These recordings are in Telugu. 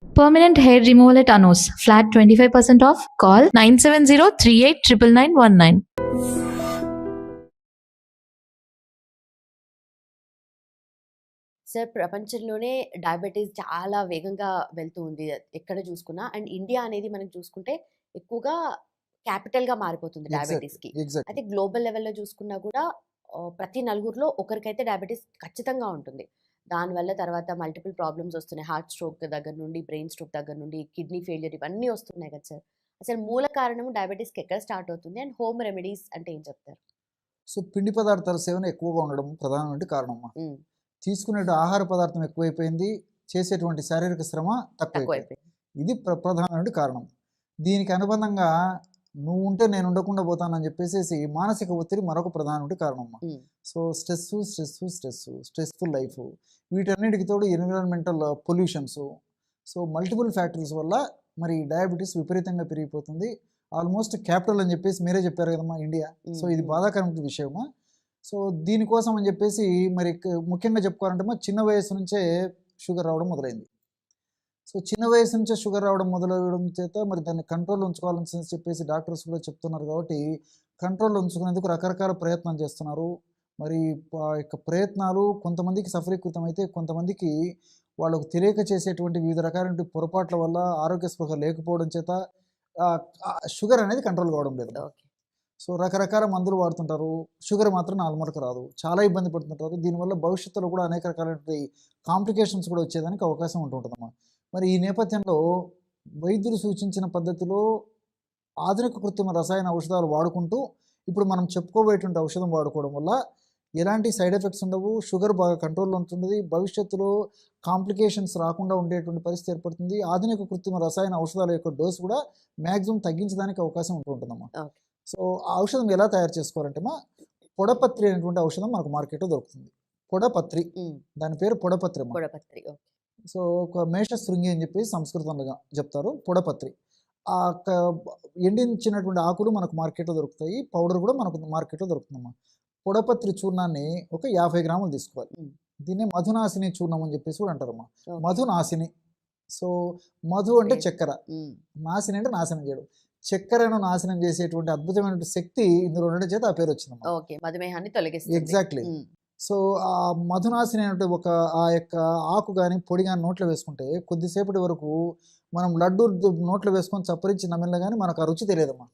Permanent hair removal at Anos. Flat 25% off. Call 970389919. Sir, ప్రపంచంలోనే డయాబెటీస్ చాలా వేగంగా వెళ్తూ ఉంది ఎక్కడ చూసుకున్నా. అండ్ ఇండియా అనేది మనం చూసుకుంటే ఎక్కువగా క్యాపిటల్‌గా మారిపోతుంది ఎగ్జాక్ట్‌లీ. డయాబెటీస్‌కి. ఎగ్జాక్ట్‌లీ. అయితే గ్లోబల్ లెవెల్‌లో చూసుకున్నా కూడా ప్రతి నలుగురిలో ఒకరికైతే డయాబెటీస్ ఖచ్చితంగా ఉంటుంది. దానివల్ల తర్వాత మల్టిపుల్ ప్రాబ్లమ్స్ వస్తున్నాయి. హార్ట్ స్ట్రోక్ దగ్గర నుండి, బ్రెయిన్ స్ట్రోక్ దగ్గర నుండి, కిడ్నీ ఫెయిల్యూర్ ఇవన్నీ వస్తున్నాయి కదా సార్! అసలు మూల కారణం డయాబెటీస్‌కి ఎక్కడ స్టార్ట్ అవుతుంది? అండ్ హోమ్ రెమెడీస్ అంటే ఏం చెప్తారు? సో, పిండి పదార్థాల సేవన ఎక్కువగా ఉండడం ప్రధానమైన కారణమమ్మా. హ్మ్. తీసుకునే ఆహార పదార్థం ఎక్కువైపోయింది. చేసేటువంటి శారీరక శ్రమ తక్కువైపోయింది. తక్కువైపోయింది. ఇది ప్రధానమైన కారణం. దీనికి అనుబంధంగా నువ్వు ఉంటే నేను ఉండకుండా పోతానని చెప్పేసేసి మానసిక ఒత్తిడి మరొక ప్రధానమైన కారణమమ్మా. హ్మ్. సో, స్ట్రెస్‌ఫుల్ లైఫ్, వీటన్నిటికి తోడు environmental pollutions, so multiple factors వల్ల మరి డయాబెటీస్ విపరీతంగా పెరిగిపోతుంది. ఆల్మోస్ట్ క్యాపిటల్ అని చెప్పేసి మీరే చెప్పారు కదమ్మా ఇండియా. సో ఇది బాధాకరమైన విషయమా. సో దీనికోసం అని చెప్పేసి మరి ముఖ్యంగా చెప్పుకోవాలంటే చిన్న వయసు నుంచే షుగర్ రావడం మొదలైంది. సో చిన్న వయసు నుంచే షుగర్ రావడం మొదలవడం చేత మరి దాన్ని కంట్రోల్లో ఉంచుకోవాలని చెప్పేసి డాక్టర్స్ కూడా చెప్తున్నారు. కాబట్టి కంట్రోల్లో ఉంచుకునేందుకు రకరకాల ప్రయత్నాలు చేస్తున్నారు. మరి యొక్క ప్రయత్నాలు కొంతమందికి సఫలీకృతం అయితే, కొంతమందికి వాళ్ళకు తెలియక చేసేటువంటి వివిధ రకాలైన పొరపాట్ల వల్ల ఆరోగ్య స్పృహ లేకపోవడం చేత షుగర్ అనేది కంట్రోల్ కావడం లేదు. సో రకరకాల మందులు వాడుతుంటారు, షుగర్ మాత్రం నార్మల్కి రాదు, చాలా ఇబ్బంది పడుతుంటారు. దీనివల్ల భవిష్యత్తులో కూడా అనేక రకాలైన కాంప్లికేషన్స్ కూడా వచ్చేదానికి అవకాశం ఉంటుందన్నమాట. మరి ఈ నేపథ్యంలో వైద్యులు సూచించిన పద్ధతిలో ఆధునిక కృత్రిమ రసాయన ఔషధాలు వాడుకుంటూ ఇప్పుడు మనం చెప్పుకోబోయేటువంటి ఔషధం వాడుకోవడం వల్ల ఎలాంటి సైడ్ ఎఫెక్ట్స్ ఉండవు, షుగర్ బాగా కంట్రోల్లో ఉంటుంది, భవిష్యత్తులో కాంప్లికేషన్స్ రాకుండా ఉండేటువంటి పరిస్థితి ఏర్పడుతుంది. ఆధునిక కృత్రిమ రసాయన ఔషధాల యొక్క డోసు కూడా మ్యాక్సిమం తగ్గించడానికి అవకాశం ఉంటుందమ్మా. సో ఆ ఔషధం ఎలా తయారు చేసుకోవాలంటే పొడపత్రి అనేటువంటి ఔషధం మనకు మార్కెట్లో దొరుకుతుంది. పొడపత్రి, దాని పేరు పొడపత్రి. సో ఒక మేషశృంగి అని చెప్పి సంస్కృతంలో చెప్తారు. పొడపత్రి ఆ ఎండించినటువంటి ఆకులు మనకు మార్కెట్లో దొరుకుతాయి, పౌడర్ కూడా మనకు మార్కెట్లో దొరుకుతుందమ్మా. పొడపత్రి చూర్ణాన్ని ఒక 50 గ్రాములు తీసుకోవాలి. దీన్ని మధునాశిని చూర్ణం అని చెప్పేసి కూడా అంటారమ్మా. మధునాశిని. సో మధు అంటే చక్కెర, నాశిని అంటే నాశనం చేయడం. చక్కెరను నాశనం చేసేటువంటి అద్భుతమైన శక్తి ఇందులో ఉండడం చేత ఆ పేరు వచ్చిందమ్మా. ఎగ్జాక్ట్లీ. సో ఆ మధునాశిని అంటే ఆ యొక్క ఆకు కానీ పొడి కానీ నోట్లో వేసుకుంటే కొద్దిసేపటి వరకు మనం లడ్డు నోట్లో వేసుకొని చప్పరించి నమిలిన కానీ మనకు ఆ రుచి తెలియదమ్మా.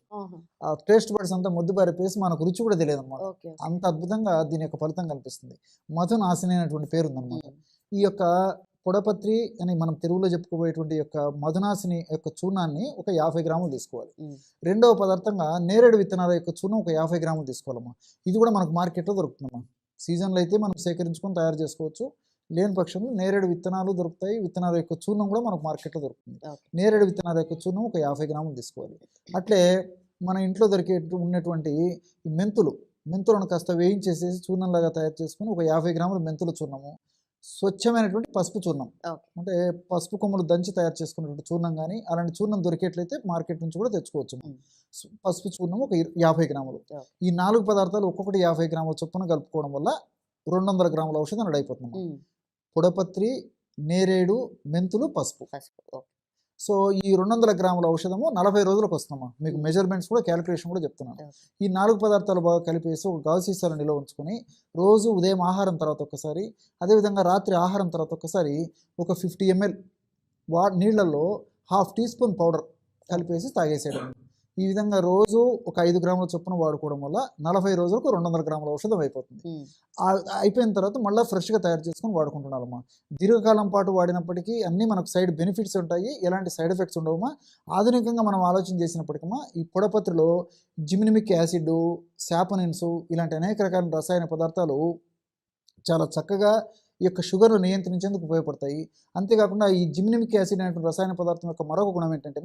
ఆ టేస్ట్ బడ్స్ అంతా ముద్దుబారిపేసి మనకు రుచి కూడా తెలియదమ్మా. అంత అద్భుతంగా దీని యొక్క ఫలితం కనిపిస్తుంది. మధునాశిని అనేటువంటి పేరు ఉందన్నమాట. ఈ యొక్క పొడపత్రి అని మనం తెలుగులో చెప్పుకోబోయేటువంటి యొక్క మధునాశిని యొక్క చూర్ణాన్ని ఒక 50 గ్రాములు తీసుకోవాలి. రెండవ పదార్థంగా నేరేడు విత్తనాల యొక్క చూర్ణం ఒక 50 గ్రాములు తీసుకోవాలమ్మా. ఇది కూడా మనకు మార్కెట్లో దొరుకుతుందమ్మా. సీజన్లో అయితే మనం సేకరించుకొని తయారు చేసుకోవచ్చు, లేని పక్షంలో నేరేడు విత్తనాలు దొరుకుతాయి. విత్తనాల యొక్క చూర్ణం కూడా మనకు మార్కెట్లో దొరుకుతుంది. నేరేడు విత్తనాల యొక్క చూర్ణం ఒక 50 గ్రాములు తీసుకోవాలి. అట్లే మన ఇంట్లో ఉన్నటువంటి మెంతులను కాస్త వేయించేసేసి చూర్ణంలాగా తయారు చేసుకుని ఒక 50 గ్రాముల మెంతుల చూర్ణము, స్వచ్ఛమైనటువంటి పసుపు చూర్ణం, అంటే పసుపు కొమ్మలు దంచి తయారు చేసుకున్నటువంటి చూర్ణం కానీ అలాంటి చూర్ణం దొరికేట్లయితే మార్కెట్ నుంచి కూడా తెచ్చుకోవచ్చు. పసుపు చూర్ణం ఒక 50 గ్రాములు. ఈ 4 పదార్థాలు ఒక్కొక్కటి 50 గ్రాముల చొప్పున కలుపుకోవడం వల్ల 200 గ్రాముల ఔషధం రెడీ అయిపోతుంది. పొడపత్రి, నేరేడు, మెంతులు, పసుపు. సో ఈ 200 గ్రాముల ఔషధము 40 రోజులకు వస్తుందమ్మా. మీకు మెజర్మెంట్స్ కూడా క్యాలిక్యులేషన్ కూడా చెప్తున్నాను. ఈ 4 పదార్థాలు బాగా కలిపేసి ఒక గాజు సీసాలో నిల్వ ఉంచుకొని రోజు ఉదయం ఆహారం తర్వాత ఒక్కసారి, అదేవిధంగా రాత్రి ఆహారం తర్వాత ఒక్కసారి ఒక 50 ml నీళ్లలో 1/2 టీ స్పూన్ పౌడర్ కలిపేసి తాగేసేయడం. ఈ విధంగా రోజు ఒక 5 గ్రాముల చొప్పున వాడుకోవడం వల్ల 40 రోజులకు 200 గ్రాముల ఔషధం అయిపోతుంది. అయిపోయిన తర్వాత మళ్ళీ ఫ్రెష్గా తయారు చేసుకొని వాడుకుంటున్నారమ్మా. దీర్ఘకాలం పాటు వాడినప్పటికీ అన్నీ మనకు సైడ్ బెనిఫిట్స్ ఉంటాయి, ఎలాంటి సైడ్ ఎఫెక్ట్స్ ఉండవమ్మా. ఆధునికంగా మనం ఆలోచన చేసినప్పటికమ్మా ఈ పొడపత్రిలో జిమినిమిక్ యాసిడ్, శాపనిన్స్ ఇలాంటి అనేక రకాల రసాయన పదార్థాలు చాలా చక్కగా ఈ యొక్క షుగర్ను నియంత్రించేందుకు ఉపయోగపడతాయి. అంతేకాకుండా ఈ జిమినిమిక్ యాసిడ్ అనేటువంటి రసాయన పదార్థం యొక్క మరొక గుణం ఏంటంటే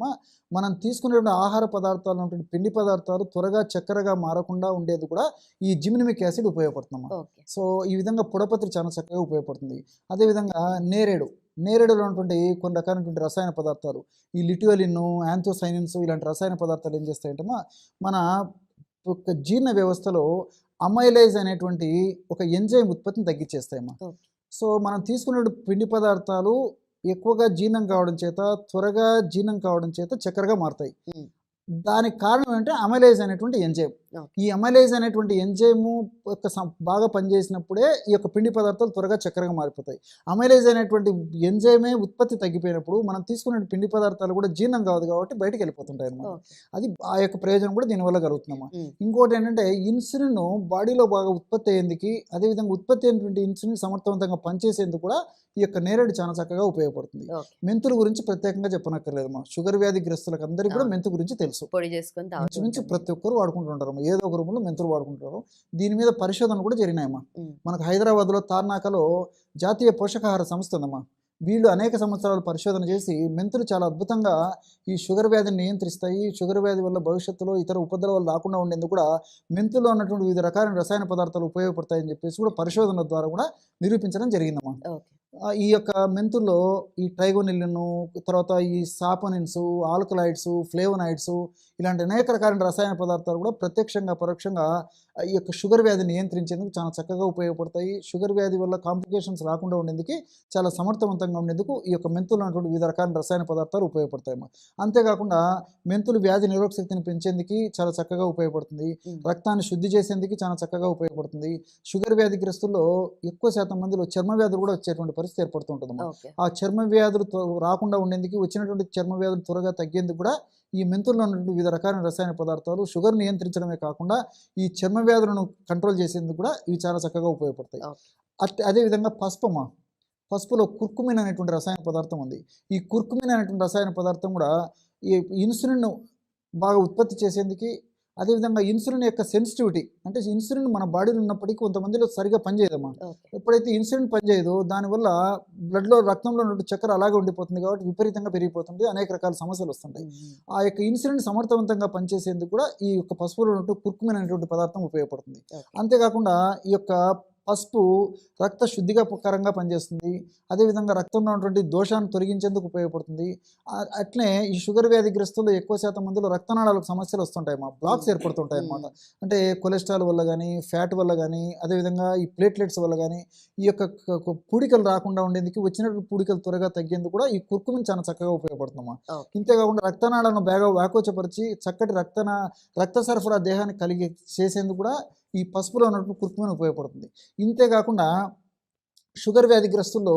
మనం తీసుకునేటువంటి ఆహార పదార్థాలు ఉన్నటువంటి పిండి పదార్థాలు త్వరగా చక్కెరగా మారకుండా ఉండేది కూడా ఈ జిమినిమిక్ యాసిడ్ ఉపయోగపడుతుందమ్మా. సో ఈ విధంగా పొడపత్రి చాలా చక్కగా ఉపయోగపడుతుంది. అదేవిధంగా నేరేడులో ఉన్నటువంటి కొన్ని రకాలైనటువంటి రసాయన పదార్థాలు ఈ లిటియోలిన్, యాంథోసైనిన్స్ ఇలాంటి రసాయన పదార్థాలు ఏం చేస్తాయంటే మన జీర్ణ వ్యవస్థలో అమైలేజ్ అనేటువంటి ఒక ఎంజైమ్ ఉత్పత్తిని తగ్గించేస్తాయమ్మా. సో మనం తీసుకునే పిండి పదార్థాలు ఎక్కువగా జీర్ణం కావడం చేత, త్వరగా జీర్ణం కావడం చేత చక్కెరగా మారుతాయి. ఉమ్, దానికి కారణం ఏంటంటే అమైలేజ్ అనేటువంటి ఎంజైమ్. ఓకే. ఈ అమైలేజ్ అనేటువంటి ఎంజైము బాగా పనిచేసినప్పుడే ఈ యొక్క పిండి పదార్థాలు త్వరగా చక్కెరగా మారిపోతాయి. అమైలేజ్ అనేటువంటి ఎంజైమే ఉత్పత్తి తగ్గిపోయినప్పుడు మనం తీసుకునే పిండి పదార్థాలు కూడా జీర్ణం కాదు కాబట్టి బయటికి వెళ్ళిపోతుంటాయి అన్నమాట. ఓకే. అది ఆ యొక్క ప్రయోజనం కూడా దీనివల్ల కలుగుతుందమ్మా. ఉమ్, ఇంకోటి ఏంటంటే ఇన్సులిన్ బాడీలో బాగా ఉత్పత్తి అయ్యేందుకు, అదేవిధంగా ఉత్పత్తి అయినటువంటి ఇన్సులిన్ సమర్థవంతంగా పనిచేసేందుకు కూడా ఈ యొక్క నేరేడు చాలా చక్కగా ఉపయోగపడుతుంది. ఓకే. మెంతుల గురించి ప్రత్యేకంగా చెప్పనక్కర్లేదమ్మా. షుగర్ వ్యాధి గ్రస్తులకు అందరికీ కూడా మెంతు గురించి తెలుసు. పొడి చేసుకొని తాగుతూ ఇంచుమించు ఉంటాం. ప్రతి ఒక్కరు వాడుకుంటుంటారు. ఏదో ఒక రూపంలో మెంతులు వాడుకుంటారు. దీని మీద పరిశోధనలు కూడా జరిగినాయమ్మా. ఉమ్, మనకు హైదరాబాద్లో తార్నాకలో జాతీయ పోషకాహార సంస్థ ఉందమ్మా. వీళ్ళు అనేక సంవత్సరాలు పరిశోధన చేసి మెంతులు చాలా అద్భుతంగా ఈ షుగర్ వ్యాధిని నియంత్రిస్తాయి. షుగర్ వ్యాధి వల్ల భవిష్యత్తులో ఇతర ఉపద్రవాలు రాకుండా ఉండేందుకు కూడా మెంతుల్లో ఉన్నటువంటి వివిధ రకాల రసాయన పదార్థాలు ఉపయోగపడతాయని చెప్పేసి కూడా పరిశోధనల ద్వారా కూడా నిరూపించడం జరిగిందమ్మా. ఓకే. ఈ యొక్క మెంతుల్లో ఈ ట్రైగోనిలిన్, తర్వాత ఈ సాపోనిన్స్, ఆల్కలాయిడ్స్, ఫ్లేవనాయిడ్స్ ఇలాంటి అనేక రకాల రసాయన పదార్థాలు కూడా ప్రత్యక్షంగా పరోక్షంగా ఈ యొక్క షుగర్ వ్యాధిని నియంత్రించేందుకు చాలా చక్కగా ఉపయోగపడతాయి. షుగర్ వ్యాధి వల్ల కాంప్లికేషన్స్ రాకుండా ఉండేందుకు, చాలా సమర్థవంతంగా ఉండేందుకు ఈ యొక్క మెంతులు ఉన్నటువంటి వివిధ రకాల రసాయన పదార్థాలు ఉపయోగపడతాయి. అంతేకాకుండా మెంతులు వ్యాధి నిరోధక శక్తిని పెంచేందుకు చాలా చక్కగా ఉపయోగపడుతుంది. రక్తాన్ని శుద్ధి చేసేందుకు చాలా చక్కగా ఉపయోగపడుతుంది. షుగర్ వ్యాధిగ్రస్తుల్లో ఎక్కువ శాతం మందిలో చర్మ వ్యాధులు కూడా వచ్చేటువంటి పరిస్థితి ఏర్పడుతుంటుంది. ఓకే. ఆ చర్మ వ్యాధులు రాకుండా ఉండేందుకు, వచ్చినటువంటి చర్మ వ్యాధులు త్వరగా తగ్గేందుకు కూడా ఈ మెంతుల్లో ఉన్నటువంటి వివిధ రకాల రసాయన పదార్థాలు షుగర్ నియంత్రించడమే కాకుండా ఈ చర్మ వ్యాధులను కంట్రోల్ చేసేందుకు కూడా ఇవి చాలా చక్కగా ఉపయోగపడతాయి. ఓకే. అదేవిధంగా పసుపమ్మ. పసుపులో కుర్కుమిన్ అనేటువంటి రసాయన పదార్థం ఉంది. ఈ కుర్కుమిన్ అనేటువంటి రసాయన పదార్థం కూడా ఈ ఇన్సులిన్ బాగా ఉత్పత్తి చేసేందుకు, అదేవిధంగా ఇన్సులిన్ యొక్క సెన్సిటివిటీ, అంటే ఇన్సులిన్ మన బాడీలో ఉన్నప్పటికీ కొంతమందిలో సరిగా పనిచేయదమ్మా. ఓకే. ఎప్పుడైతే ఇన్సులిన్ పనిచేయదో దానివల్ల బ్లడ్లో, రక్తంలో ఉన్న చక్కెర అలాగే ఉండిపోతుంది కాబట్టి విపరీతంగా పెరిగిపోతుంది, అనేక రకాల సమస్యలు వస్తుంటాయి. ఉమ్, ఆ యొక్క ఇన్సులిన్ సమర్థవంతంగా పనిచేసేందుకు కూడా ఈ యొక్క పసుపులో ఉన్నటువంటి కుర్కుమిన్ అనేటువంటి పదార్థం ఉపయోగపడుతుంది. ఓకే. అంతేకాకుండా ఈ యొక్క పసుపు రక్త శుద్ధికరంగా పనిచేస్తుంది. అదేవిధంగా రక్తంలో ఉన్నటువంటి దోషాన్ని తొలగించేందుకు ఉపయోగపడుతుంది. అట్లే ఈ షుగర్ వ్యాధిగ్రస్తులు ఎక్కువ శాతం మందిలో రక్తనాళాలకు సమస్యలు వస్తుంటాయి, బ్లాక్స్ ఏర్పడుతుంటాయి అన్నమాట. అంటే కొలెస్ట్రాల్ వల్ల కానీ, ఫ్యాట్ వల్ల కానీ, అదేవిధంగా ఈ ప్లేట్లెట్స్ వల్ల కానీ ఈ యొక్క పూడికలు రాకుండా ఉండేందుకు, వచ్చినటువంటి పూడికలు త్వరగా తగ్గేందుకు కూడా ఈ కుర్కుమిన్ చాలా చక్కగా ఉపయోగపడుతుందమ్మా. ఓకే. ఇంతేకాకుండా రక్తనాళాలను బాగా వ్యాకోచపరిచి చక్కటి రక్త సరఫరా దేహానికి కలిగి చేసేందుకు కూడా ఈ పసుపులో ఉన్నటువంటి కుర్కుమిన్ ఉపయోగపడుతుంది. ఇంతేకాకుండా షుగర్ వ్యాధిగ్రస్తుల్లో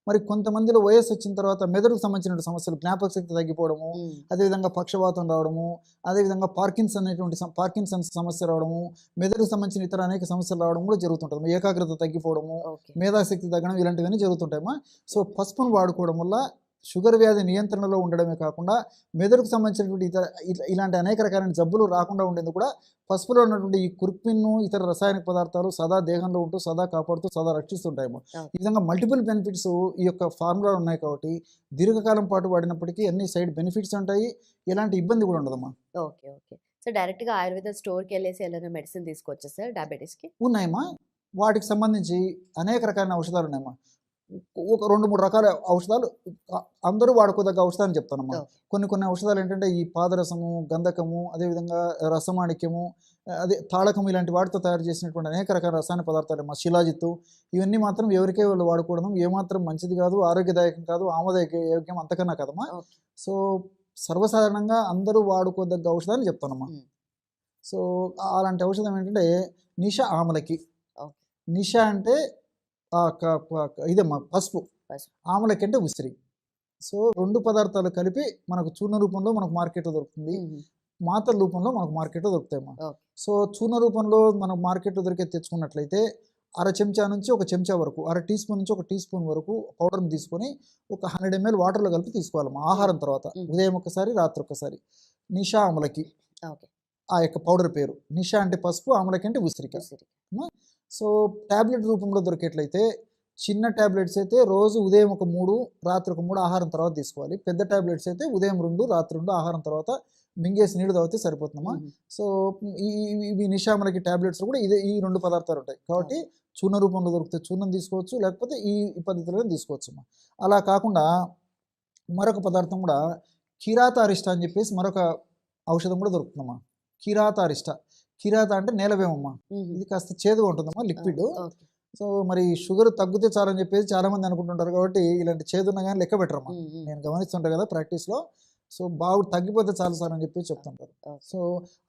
మరి కొంతమందిలో వయస్సు వచ్చిన తర్వాత మెదడుకు సంబంధించిన సమస్యలు, జ్ఞాపక శక్తి తగ్గిపోవడము, అదేవిధంగా పక్షవాతం రావడము, అదేవిధంగా పార్కిన్సన్స్ సమస్య రావడము, మెదడుకు సంబంధించిన ఇతర అనేక సమస్యలు రావడం కూడా జరుగుతుంటుంది. ఏకాగ్రత తగ్గిపోవడము, మేధాశక్తి తగ్గడం ఇలాంటివన్నీ జరుగుతుంటాయమ్మా. సో పసుపును వాడుకోవడం వల్ల షుగర్ వ్యాధి నియంత్రణలో ఉండడమే కాకుండా మెదడుకు సంబంధించినటువంటి ఇలాంటి అనేక రకాలైన జబ్బులు రాకుండా ఉండేందుకు కూడా పసుపులో ఉన్నటువంటి ఈ కుర్కుమిన్, ఇతర రసాయనిక పదార్థాలు సదా దేహంలో ఉంటూ, సదా కాపాడుతూ, సదా రక్షిస్తుంటాయేమో. ఈ విధంగా మల్టిపుల్ బెనిఫిట్స్ ఈ యొక్క ఫార్ములా ఉన్నాయి కాబట్టి దీర్ఘకాలం పాటు వాడినప్పటికీ అన్ని సైడ్ బెనిఫిట్స్ ఉంటాయి, ఎలాంటి ఇబ్బంది కూడా ఉండదమ్మా. ఓకే. ఓకే. సో డైరెక్ట్గా ఆయుర్వేద స్టోర్కి వెళ్ళేసి ఏదైనా మెడిసిన్ తీసుకోవచ్చా సార్ డయాబెటీస్కి? ఉన్నాయమ్మా. వాటికి సంబంధించి అనేక రకాలైన ఔషధాలు ఉన్నాయమ్మా. ఒక 2-3 రకాల ఔషధాలు అందరూ వాడుకోదగ్గ ఔషధాన్ని చెప్తానమ్మా. కొన్ని ఔషధాలు ఏంటంటే ఈ పాదరసము, గంధకము, అదేవిధంగా రసమాణిక్యము, అదే తాళకము, ఇలాంటి వాటితో తయారు చేసినటువంటి అనేక రకాల రసాయన పదార్థాలు, శిలాజిత్తు, ఇవన్నీ మాత్రం ఎవరికే వాళ్ళు వాడుకోవడం ఏమాత్రం మంచిది కాదు, ఆరోగ్యదాయకం కాదు, ఆమోదయోగ్యం అంతకన్నా కదమ్మా. సో సర్వసాధారణంగా అందరూ వాడుకోదగ్గ ఔషధాన్ని చెప్తానమ్మా. సో అలాంటి ఔషధం ఏంటంటే నిష ఆమలకి. నిష అంటే ఇదమ్మా పసుపు, ఆమలకి అంటే ఉసిరి. సో 2 పదార్థాలు కలిపి మనకు చూర్ణ రూపంలో మనకు మార్కెట్లో దొరుకుతుంది, మాత్రల రూపంలో మనకు మార్కెట్లో దొరుకుతాయమ్మా. సో చూర్ణ రూపంలో మనకు మార్కెట్లో దొరికే తెచ్చుకున్నట్లయితే 1/2 చెంచా నుంచి 1 చెంచా వరకు, 1/2 టీ స్పూన్ నుంచి 1 టీ స్పూన్ వరకు పౌడర్ని తీసుకొని ఒక 100 ml వాటర్లో కలిపి తీసుకోవాలమ్మా. ఆహారం తర్వాత ఉదయం ఒకసారి, రాత్రి ఒకసారి. నిషా ఆమలకి ఆ యొక్క పౌడర్ పేరు. నిషా అంటే పసుపు, ఆమలకి అంటే ఉసిరిక. సో ట్యాబ్లెట్ రూపంలో దొరికేట్లయితే చిన్న ట్యాబ్లెట్స్ అయితే రోజు ఉదయం ఒక 3, రాత్రి ఒక 3 ఆహారం తర్వాత తీసుకోవాలి. పెద్ద ట్యాబ్లెట్స్ అయితే ఉదయం 2, రాత్రి 2 ఆహారం తర్వాత మింగేసి నీళ్ళు తాగితే సరిపోతుందమ్మా. సో ఈ నిషామలకి ట్యాబ్లెట్స్ కూడా ఈ 2 పదార్థాలు ఉంటాయి కాబట్టి చూర్ణ రూపంలో దొరికితే చూర్ణం తీసుకోవచ్చు, లేకపోతే ఈ పద్ధతిలో తీసుకోవచ్చు అమ్మా. అలా కాకుండా మరొక పదార్థం కూడా కిరాతారిష్ట అని చెప్పేసి మరొక ఔషధం కూడా దొరుకుతుందమ్మా. కిరాతారిష్ట. కిరాత అంటే నేలవేమమ్మా. ఇది కాస్త చేదుగా ఉంటుందమ్మా, లిక్విడ్. సో మరి షుగర్ తగ్గితే చాలని చెప్పేసి చాలామంది అనుకుంటుంటారు, కాబట్టి ఇలాంటి చేదున్నా కానీ లెక్క పెట్టరమ్మా. నేను గమనిస్తుంటాను కదా ప్రాక్టీస్లో. సో బాగా తగ్గిపోతే చాలు సార్ అని చెప్పి చెప్తుంటారు. సో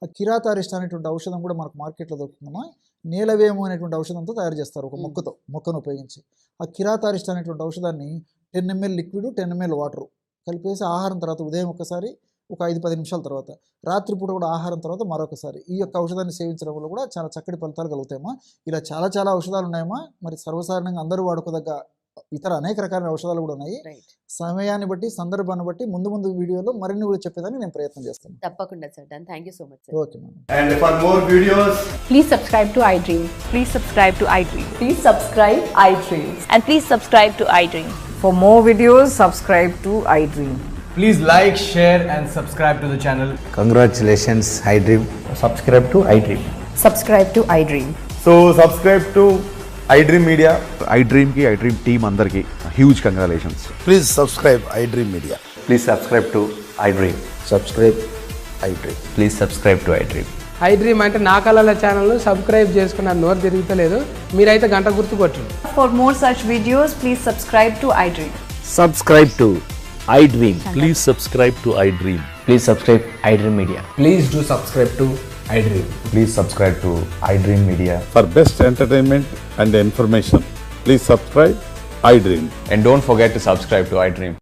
ఆ కిరాతారిష్ట అనేటువంటి ఔషధం కూడా మనకు మార్కెట్లో దొరుకుతుందమ్మా. నీలవేము అనేటువంటి ఔషధంతో తయారు చేస్తారు, ఒక మొక్కను ఉపయోగించి. ఆ కిరాతారిష్ట అనేటువంటి ఔషధాన్ని 10 ml లిక్విడ్ 10 ml వాటర్ కలిపేసి ఆహారం తర్వాత ఉదయం ఒకసారి, ఒక 5-10 నిమిషాల తర్వాత, రాత్రిపూట కూడా ఆహారం తర్వాత మరొకసారి ఈ యొక్క ఔషధాన్ని సేవించడం వల్ల కూడా చాలా చక్కటి ఫలితాలు కలుగుతాయమ్మా. ఇలా చాలా చాలా ఔషధాలు ఉన్నాయమ్మా. మరి సర్వసాధారణంగా అందరూ వాడుకోదగ్గ ఇతర అనేక రకాల ఔషధాలు కూడా ఉన్నాయి. సమయాన్ని బట్టి, సందర్భాన్ని బట్టి ముందు వీడియోలో మరిన్ని కూడా చెప్పేదానికి నేను ప్రయత్నం చేస్తాను. తప్పకుండా sir. Thank you so much sir. Okay madam. And for more videos, Please subscribe to iDream. Please subscribe to iDream. Please subscribe iDream. And please subscribe to iDream. For more videos, subscribe to iDream. please like, share and subscribe to the channel. Congratulations, iDream. Subscribe to iDream. Subscribe to iDream. So subscribe to iDream Media. iDream की iDream team अंदर की huge congratulations. Please subscribe iDream Media. Please subscribe to iDream. Subscribe iDream. Please subscribe to iDream. iDream అంటే నా కళల ఛానల్ సబ్స్క్రైబ్ చేసుకున్న నోరు తిరుగుతలేదు, మీరైతే గంట గుర్తు కొట్టండి. For more such videos, please subscribe to iDream. Subscribe to iDream. Please subscribe to iDream. Please subscribe iDream Media. Please do subscribe to iDream. Please subscribe to iDream Media. For best entertainment and information, please subscribe iDream. And don't forget to subscribe to iDream.